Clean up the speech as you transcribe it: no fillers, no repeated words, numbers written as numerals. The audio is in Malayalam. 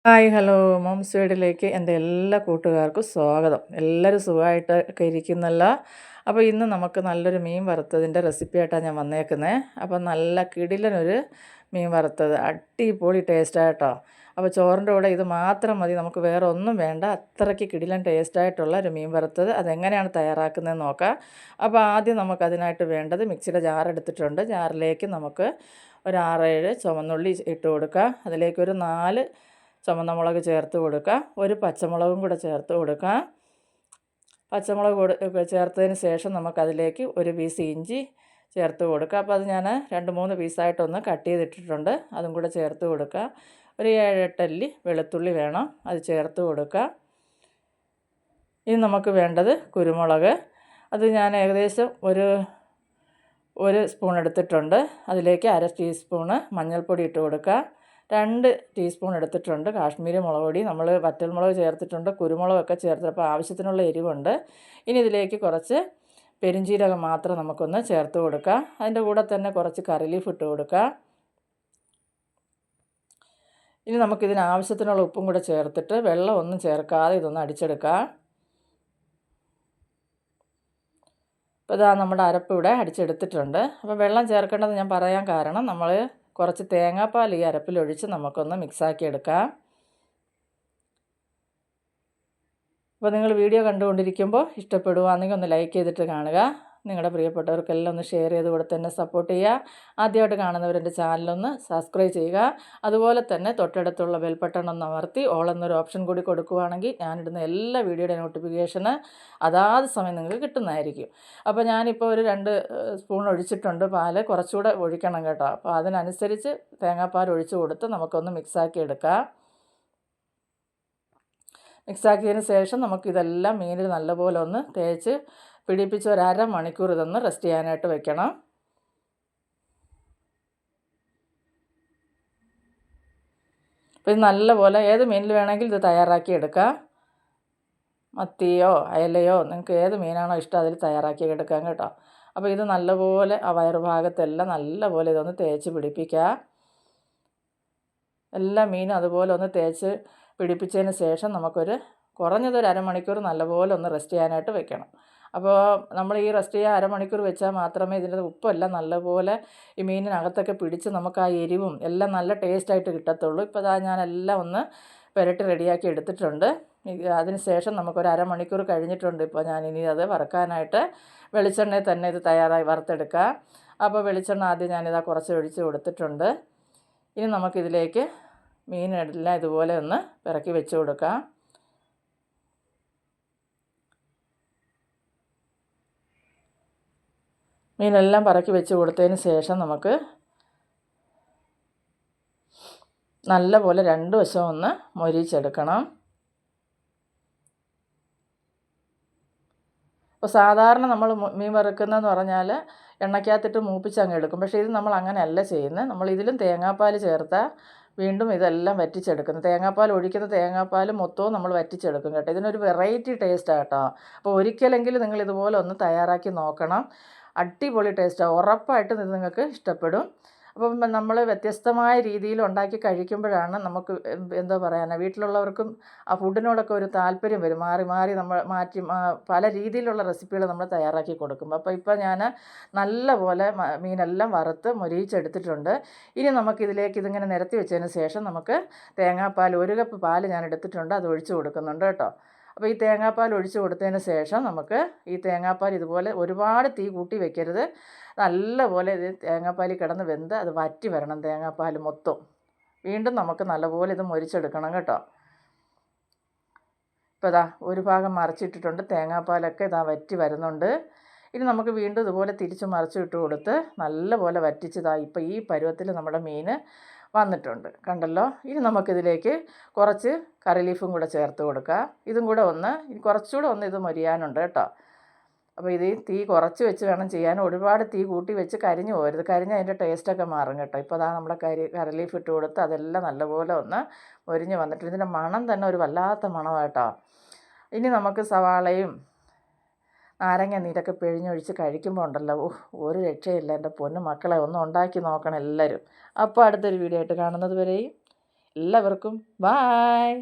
ഹായ് ഹലോ മോംസ് വീഡിയോയിലേക്ക് എൻ്റെ എല്ലാ കൂട്ടുകാർക്കും സ്വാഗതം. എല്ലാവരും സുഖമായിട്ടൊക്കെ ഇരിക്കുന്നല്ലോ. അപ്പോൾ ഇന്ന് നമുക്ക് നല്ലൊരു മീൻ വറുത്തതിൻ്റെ റെസിപ്പി ആയിട്ടാണ് ഞാൻ വന്നേക്കുന്നത്. അപ്പോൾ നല്ല കിടിലനൊരു മീൻ വറുത്തത് അടിപൊളി ടേസ്റ്റായിട്ടോ. അപ്പോൾ ചോറിൻ്റെ കൂടെ ഇത് മാത്രം മതി, നമുക്ക് വേറെ ഒന്നും വേണ്ട. അത്രയ്ക്ക് കിടിലൻ ടേസ്റ്റായിട്ടുള്ള ഒരു മീൻ വറുത്തത് അതെങ്ങനെയാണ് തയ്യാറാക്കുന്നതെന്ന് നോക്കാം. അപ്പോൾ ആദ്യം നമുക്കതിനായിട്ട് വേണ്ടത് മിക്സിയുടെ ജാർ എടുത്തിട്ടുണ്ട്. ജാറിലേക്ക് നമുക്ക് ഒരു 6-7 ചുവന്നുള്ളി ഇട്ട് കൊടുക്കുക. അതിലേക്കൊരു 4 ചുവന്ന മുളക് ചേർത്ത് കൊടുക്കുക. ഒരു പച്ചമുളകും കൂടെ ചേർത്ത് കൊടുക്കുക. പച്ചമുളക് ചേർത്തതിന് ശേഷം നമുക്കതിലേക്ക് ഒരു പീസ് ഇഞ്ചി ചേർത്ത് കൊടുക്കുക. അപ്പോൾ അത് ഞാൻ 2-3 പീസായിട്ടൊന്ന് കട്ട് ചെയ്തിട്ടിട്ടുണ്ട്. അതും കൂടെ ചേർത്ത് കൊടുക്കുക. ഒരു 7-8 അല്ലി വെളുത്തുള്ളി വേണം, അത് ചേർത്ത് കൊടുക്കുക. ഇനി നമുക്ക് വേണ്ടത് കുരുമുളക്. അത് ഞാൻ ഏകദേശം ഒരു സ്പൂൺ എടുത്തിട്ടുണ്ട്. അതിലേക്ക് 1/2 ടീസ്പൂണ് മഞ്ഞൾപ്പൊടി ഇട്ട് കൊടുക്കുക. 2 ടീസ്പൂൺ എടുത്തിട്ടുണ്ട് കാശ്മീരി മുളക് പൊടി. നമ്മൾ വറ്റൽമുളക് ചേർത്തിട്ടുണ്ട്, കുരുമുളകൊക്കെ ചേർത്തപ്പോൾ ആവശ്യത്തിനുള്ള എരിവുണ്ട്. ഇനി ഇതിലേക്ക് കുറച്ച് പെരുംജീരകം മാത്രം നമുക്കൊന്ന് ചേർത്ത് കൊടുക്കുക. അതിൻ്റെ കൂടെ തന്നെ കുറച്ച് കറി ലീഫ് ഇട്ട് കൊടുക്കുക. ഇനി നമുക്കിതിന് ആവശ്യത്തിനുള്ള ഉപ്പും കൂടെ ചേർത്തിട്ട് വെള്ളം ഒന്നും ചേർക്കാതെ ഇതൊന്ന് അടിച്ചെടുക്കുക. അപ്പോൾ ഇതാ നമ്മുടെ അരപ്പ് ഇവിടെ അടിച്ചെടുത്തിട്ടുണ്ട്. അപ്പോൾ വെള്ളം ചേർക്കേണ്ടത് ഞാൻ പറയാൻ കാരണം, നമ്മൾ കുറച്ച് തേങ്ങാപ്പാൽ ഈ അരപ്പിലൊഴിച്ച് നമുക്കൊന്ന് മിക്സാക്കി എടുക്കാം. അപ്പോൾ നിങ്ങൾ വീഡിയോ കണ്ടുകൊണ്ടിരിക്കുമ്പോൾ ഇഷ്ടപ്പെടുകയാണെങ്കിൽ ഒന്ന് ലൈക്ക് ചെയ്തിട്ട് കാണുക. നിങ്ങളുടെ പ്രിയപ്പെട്ടവർക്കെല്ലാം ഒന്ന് ഷെയർ ചെയ്ത് കൊടുത്ത് എന്നെ സപ്പോർട്ട് ചെയ്യുക. ആദ്യമായിട്ട് കാണുന്നവരെൻ്റെ ചാനലൊന്ന് സബ്സ്ക്രൈബ് ചെയ്യുക. അതുപോലെ തന്നെ തൊട്ടടുത്തുള്ള ബെൽ ബട്ടൺ ഒന്ന് അമർത്തി ഓൾ എന്നൊരു ഓപ്ഷൻ കൂടി കൊടുക്കുകയാണെങ്കിൽ ഞാനിടുന്ന എല്ലാ വീഡിയോയുടെ നോട്ടിഫിക്കേഷന് അതാത് സമയം നിങ്ങൾക്ക് കിട്ടുന്നതായിരിക്കും. അപ്പോൾ ഞാനിപ്പോൾ ഒരു 2 സ്പൂൺ ഒഴിച്ചിട്ടുണ്ട് പാല്. കുറച്ചുകൂടെ ഒഴിക്കണം കേട്ടോ. അപ്പോൾ അതിനനുസരിച്ച് തേങ്ങാപ്പാൽ ഒഴിച്ച് കൊടുത്ത് നമുക്കൊന്ന് മിക്സാക്കി എടുക്കാം. മിക്സാക്കിയതിന് ശേഷം നമുക്കിതെല്ലാം മീനിൽ നല്ലപോലെ ഒന്ന് തേച്ച് പിടിപ്പിച്ച് ഒരു 1/2 മണിക്കൂർ ഇതൊന്ന് റെസ്റ്റ് ചെയ്യാനായിട്ട് വെക്കണം. അപ്പോൾ ഇത് നല്ലപോലെ ഏത് മീനിൽ വേണമെങ്കിൽ ഇത് തയ്യാറാക്കി എടുക്കാം. മത്തിയോ അയലയോ നിങ്ങൾക്ക് ഏത് മീനാണോ ഇഷ്ടം അതിൽ തയ്യാറാക്കി എടുക്കാം കേട്ടോ. അപ്പോൾ ഇത് നല്ലപോലെ ആ വയറുഭാഗത്തെല്ലാം നല്ലപോലെ ഇതൊന്ന് തേച്ച് പിടിപ്പിക്കുക. എല്ലാ മീനും അതുപോലെ ഒന്ന് തേച്ച് പിടിപ്പിച്ചതിന് ശേഷം നമുക്കൊരു കുറഞ്ഞതൊരു 1/2 മണിക്കൂർ നല്ലപോലെ ഒന്ന് റെസ്റ്റ് ചെയ്യാനായിട്ട് വെക്കണം. അപ്പോൾ നമ്മൾ ഈ റെസ്റ്റ് ചെയ്യാൻ 1/2 മണിക്കൂർ വെച്ചാൽ മാത്രമേ ഇതിൻ്റെ ഉപ്പെല്ലാം നല്ലപോലെ ഈ മീനിനകത്തൊക്കെ പിടിച്ച് നമുക്ക് ആ എരിവും എല്ലാം നല്ല ടേസ്റ്റായിട്ട് കിട്ടത്തുള്ളൂ. ഇപ്പോൾ ഇതാ ഞാനെല്ലാം ഒന്ന് പുരട്ടി റെഡിയാക്കി എടുത്തിട്ടുണ്ട്. അതിന് ശേഷം നമുക്കൊരു 1/2 മണിക്കൂർ കഴിഞ്ഞിട്ടുണ്ട്. ഇപ്പോൾ ഞാനിനി അത് വറുക്കാനായിട്ട് വെളിച്ചെണ്ണയിൽ തന്നെ ഇത് തയ്യാറായി വറുത്തെടുക്കുക. അപ്പോൾ വെളിച്ചെണ്ണ ആദ്യം ഞാനിതാ കുറച്ച് ഒഴിച്ച് കൊടുത്തിട്ടുണ്ട്. ഇനി നമുക്കിതിലേക്ക് മീനെല്ലാം ഇതുപോലെ ഒന്ന് പിറക്കി വെച്ച് കൊടുക്കാം. മീനെല്ലാം പറക്കി വെച്ച് കൊടുത്തതിന് ശേഷം നമുക്ക് നല്ലപോലെ 2 വശം ഒന്ന് മൊരിച്ചെടുക്കണം. അപ്പോൾ സാധാരണ നമ്മൾ മീൻ വറുക്കുന്നതെന്ന് പറഞ്ഞാൽ എണ്ണയ്ക്കകത്തിട്ട് മൂപ്പിച്ചങ്ങ് എടുക്കും. പക്ഷേ ഇത് നമ്മൾ അങ്ങനെയല്ല ചെയ്യുന്നത്. നമ്മൾ ഇതിലും തേങ്ങാപ്പാൽ ചേർത്താൽ വീണ്ടും ഇതെല്ലാം വറ്റിച്ചെടുക്കുന്നു. തേങ്ങാപ്പാൽ മൊത്തവും നമ്മൾ വറ്റിച്ചെടുക്കും കേട്ടോ. ഇതിനൊരു വെറൈറ്റി ടേസ്റ്റാണ് കേട്ടോ. അപ്പോൾ ഒരിക്കലെങ്കിലും നിങ്ങൾ ഇതുപോലെ ഒന്ന് തയ്യാറാക്കി നോക്കണം. അടിപൊളി ടേസ്റ്റാണ്, ഉറപ്പായിട്ടും ഇത് നിങ്ങൾക്ക് ഇഷ്ടപ്പെടും. അപ്പം നമ്മൾ വ്യത്യസ്തമായ രീതിയിൽ ഉണ്ടാക്കി കഴിക്കുമ്പോഴാണ് നമുക്ക് എന്താ പറയാനാ വീട്ടിലുള്ളവർക്കും ആ ഫുഡിനോടൊക്കെ ഒരു താല്പര്യം വരും. മാറി മാറി നമ്മൾ പല രീതിയിലുള്ള റെസിപ്പികൾ നമ്മൾ തയ്യാറാക്കി കൊടുക്കും. അപ്പോൾ ഇപ്പോൾ ഞാൻ നല്ലപോലെ മീനെല്ലാം വറുത്ത് മൊരിയിച്ചെടുത്തിട്ടുണ്ട്. ഇനി നമുക്കിതിലേക്ക് ഇതിങ്ങനെ നിരത്തി വെച്ചതിന് ശേഷം നമുക്ക് തേങ്ങാപ്പാൽ 1 കപ്പ് പാൽ ഞാൻ എടുത്തിട്ടുണ്ട്, അത് ഒഴിച്ച് കൊടുക്കുന്നുണ്ട് കേട്ടോ. അപ്പോൾ ഈ തേങ്ങാപ്പാൽ ഒഴിച്ച് കൊടുത്തതിന് ശേഷം നമുക്ക് ഈ തേങ്ങാപ്പാൽ ഇതുപോലെ ഒരുപാട് തീ കൂട്ടി വെക്കരുത്. നല്ലപോലെ ഇത് തേങ്ങാപ്പാലിൽ കിടന്ന് വെന്ത് അത് വറ്റി വരണം തേങ്ങാപ്പാൽ മൊത്തം. വീണ്ടും നമുക്ക് നല്ലപോലെ ഇത് മൊരിച്ചെടുക്കണം കേട്ടോ. ഇപ്പോൾ ഇതാ ഒരു ഭാഗം മറിച്ചിട്ടിട്ടുണ്ട്, തേങ്ങാപ്പാലൊക്കെ ഇതാ വറ്റി വരുന്നുണ്ട്. ഇനി നമുക്ക് വീണ്ടും ഇതുപോലെ തിരിച്ച് മറിച്ചിട്ട് കൊടുത്ത് നല്ലപോലെ വറ്റിച്ചതാ ഇപ്പോൾ ഈ പരുവത്തിൽ നമ്മുടെ മീൻ വന്നിട്ടുണ്ട്, കണ്ടല്ലോ. ഇനി നമുക്കിതിലേക്ക് കുറച്ച് കറി ലീഫും കൂടെ ചേർത്ത് കൊടുക്കുക. ഇതും കൂടെ കുറച്ചുകൂടെ ഇത് മൊരിയാനുണ്ട് കേട്ടോ. അപ്പോൾ ഇത് തീ കുറച്ച് വെച്ച് വേണം ചെയ്യാൻ. ഒരുപാട് തീ കൂട്ടി വെച്ച് കരിഞ്ഞു പോകരുത്, കരിഞ്ഞ് അതിൻ്റെ ടേസ്റ്റൊക്കെ മാറും കേട്ടോ. ഇപ്പോൾ അതാ നമ്മുടെ കറി ലീഫ് ഇട്ട് കൊടുത്ത് അതെല്ലാം നല്ലപോലെ ഒന്ന് മൊരിഞ്ഞ് വന്നിട്ട് ഇതിൻ്റെ മണം തന്നെ ഒരു വല്ലാത്ത മണമായിട്ടോ. ഇനി നമുക്ക് സവാളയും നാരങ്ങ നീരൊക്കെ പിഴിഞ്ഞൊഴിച്ച് കഴിക്കുമ്പോൾ ഉണ്ടല്ലോ, ഒരു രക്ഷയില്ല എൻ്റെ പൊന്നു മക്കളെ. ഒന്ന് ഉണ്ടാക്കി നോക്കണം എല്ലാവരും. അപ്പോൾ അടുത്തൊരു വീഡിയോ ആയിട്ട് കാണുന്നത് വരെയും എല്ലാവർക്കും ബായ്.